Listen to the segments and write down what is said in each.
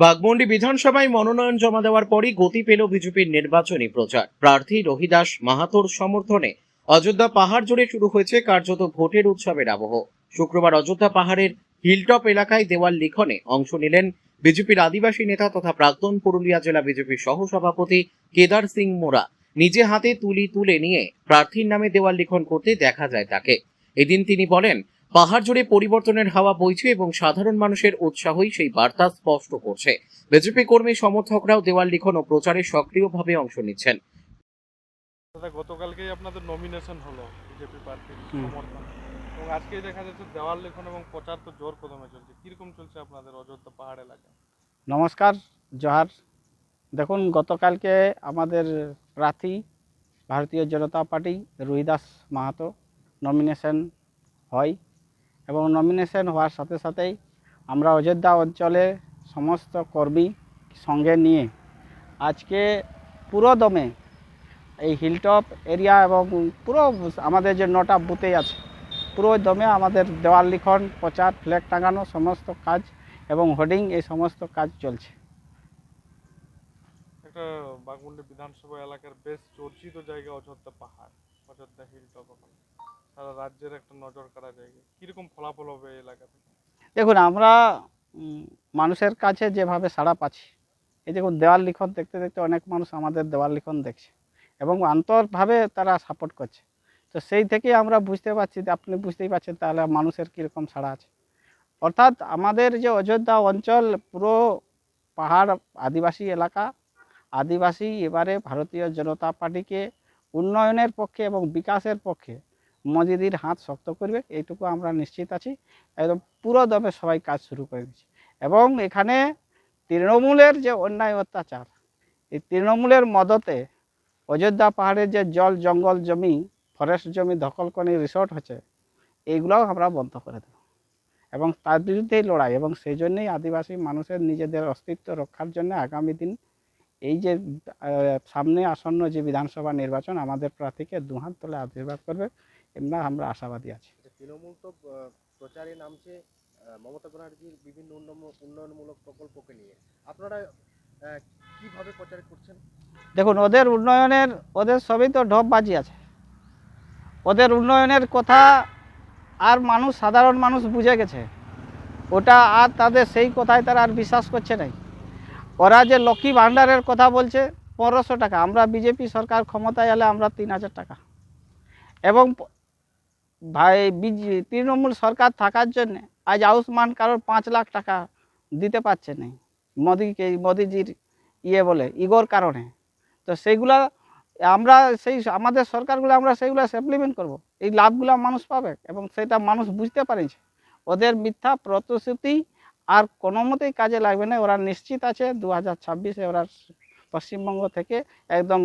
বাঘমুন্ডি বিধানসভায় মনোনয়ন জমা দেওয়ার পরই গতি পেল বিজেপির নির্বাচনী প্রচার। প্রার্থী রহিদাস মাহাতোর সমর্থনে অযোধ্যা পাহাড় জুড়ে শুরু হয়েছে কার্যত ভোটের উৎসবের আবহ। শুক্রবার অযোধ্যা পাহাড়ের হিলটপ এলাকায় দেওয়াল লিখনে অংশ নিলেন বিজেপির আদিবাসী নেতা তথা প্রাক্তন পুরুলিয়া জেলা বিজেপির সহসভাপতি কেদার সিং মোরা। নিজে হাতে তুলি তুলে নিয়ে প্রার্থীর নামে দেওয়াল লিখন করতে দেখা যায় তাকে। এদিন তিনি বলেন, পাহাড় জুড়ে পরিবর্তনের হাওয়া বইছে এবং সাধারণ মানুষের উৎসাহই সেই বার্তা স্পষ্ট করছে। বিজেপি কর্মী সমর্থকরাও দেওয়াল লিখন ও প্রচারে সক্রিয়ভাবে অংশ নিচ্ছেন। গতকালকেই আপনাদের নমিনেশন হলো বিজেপি প্রার্থীর সমর্থন, এবং আজকেই দেখা যাচ্ছে দেওয়াল লিখন এবং প্রচার তো জোর কদমে চলছে। কিরকম চলছে আপনাদের অযোধ্যা পাহাড় এলাকায়? নমস্কার, জোহার। দেখুন, গতকালকে আমাদের প্রার্থী ভারতীয় জনতা পার্টি রহিদাস মাহাতো নমিনেশন হয়, এবং নমিনেশন হওয়ার সাথে সাথেই আমরা অযোধ্যা অঞ্চলে সমস্ত কর্মী সঙ্গে নিয়ে আজকে পুরো দমে এই হিলটপ এরিয়া এবং পুরো আমাদের যে 9টা বুথে আছে পুরো দমে আমাদের দেওয়াল লিখন, প্রচার, ফ্ল্যাগ টাঙানো সমস্ত কাজ এবং হোর্ডিং এই সমস্ত কাজ চলছে। একটা বাঘমুন্ডি বিধানসভা এলাকার বেশ চর্চিত জায়গা অযোধ্যা পাহাড়, অযোধ্যা হিলটপ, সারা রাজ্যের একটা নজর কাড়া জায়গা। কীরকম ফলাফল হবে এই এলাকা থেকে? দেখুন, আমরা মানুষের কাছে যেভাবে সাড়া পাচ্ছি, এই দেখুন দেওয়াল লিখন দেখতে দেখতে অনেক মানুষ আমাদের দেওয়াল লিখন দেখছে এবং আন্তরভাবে তারা সাপোর্ট করছে। তো সেই থেকেই আমরা বুঝতে পারছি, আপনি বুঝতেই পারছেন তাহলে মানুষের কীরকম সাড়া আছে। অর্থাৎ আমাদের যে অযোধ্যা অঞ্চল পুরো পাহাড় আদিবাসী এলাকা, আদিবাসী এবারে ভারতীয় জনতা পার্টিকে উন্নয়নের পক্ষে এবং বিকাশের পক্ষে মোদিজির হাত শক্ত করবে, এইটুকু আমরা নিশ্চিত আছি। একদম পুরো দমে সবাই কাজ শুরু করে দিচ্ছে, এবং এখানে তৃণমূলের যে অন্যায় অত্যাচার, এই তৃণমূলের মদতে অযোধ্যা পাহাড়ের যে জল জঙ্গল জমি, ফরেস্ট জমি দখল করে রিসোর্ট হচ্ছে, এইগুলোও আমরা বন্ধ করে দেব এবং তার বিরুদ্ধেই লড়াই। এবং সেই জন্যই আদিবাসী মানুষের নিজেদের অস্তিত্ব রক্ষার জন্য আগামী দিন এই যে সামনে আসন্ন যে বিধানসভা নির্বাচন আমাদের প্রার্থীকে দুহাত তুলে আশীর্বাদ করবে, এমনি আমরা আশাবাদী আছি। তৃণমূল তো প্রচারে নামছে মমতা ব্যানার্জির বিভিন্ন উন্নয়নমূলক প্রকল্পকে নিয়ে, আপনারা কিভাবে প্রচার করছেন? দেখুন, ওদের সবই তো ঢপবাজি আছে। ওদের উন্নয়নের কথা আর সাধারণ মানুষ বুঝে গেছে, ওটা আর তাদের সেই কথায় তারা আর বিশ্বাস করছে নাই। ওরা যে লক্ষ্মী ভাণ্ডারের কথা বলছে 1500 টাকা, আমরা বিজেপি সরকার ক্ষমতায় এলে আমরা 3000 টাকা, এবং তৃণমূল সরকার থাকার জন্য আজ আয়ুষ্মান কারোর 5 লাখ টাকা দিতে পারছে না মোদিজির বলে ইগোর কারণে। তো সেইগুলা আমরা আমাদের সরকারগুলো আমরা সেইগুলো সাপ্লিমেন্ট করব, এই লাভগুলো মানুষ পাবে, এবং সেটা মানুষ বুঝতে পারেছে। ওদের মিথ্যা প্রতিশ্রুতি আর কোনো মতেই কাজে লাগবে না। ওরা নিশ্চিত আছে 2026-এ ওরা পশ্চিমবঙ্গ থেকে একদম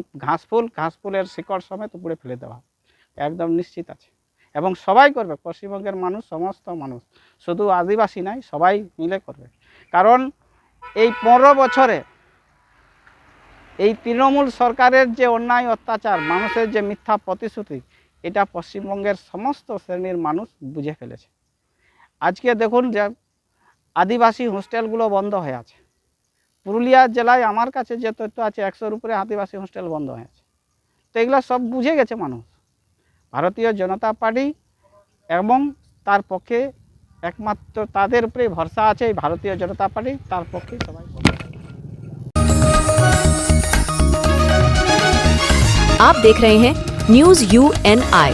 ঘাসফুলের শিকড় সমেত উপরে ফেলে দেওয়া একদম নিশ্চিত আছে, এবং সবাই করবে। পশ্চিমবঙ্গের মানুষ, সমস্ত মানুষ, শুধু আদিবাসী নাই, সবাই মিলে করবে। কারণ এই 15 বছরে এই তৃণমূল সরকারের যে অন্যায় অত্যাচার, মানুষের যে মিথ্যা প্রতিশ্রুতি, এটা পশ্চিমবঙ্গের সমস্ত শ্রেণীর মানুষ বুঝে ফেলেছে। আজকে দেখুন যে আদিবাসী হোস্টেলগুলো বন্ধ হয়ে আছে। পুরুলিয়া জেলায় আমার কাছে যে তথ্য আছে 100-র উপরে আদিবাসী হোস্টেল বন্ধ হয়ে আছে। তো এগুলো সব বুঝে গেছে মানুষ। ভারতীয় জনতা পার্টি এবং তার পক্ষে একমাত্র তাদের উপরে ভরসা আছে, এই ভারতীয় জনতা পার্টি, তার পক্ষে সবাই। आप देख रहे हैं न्यूज़ UNI।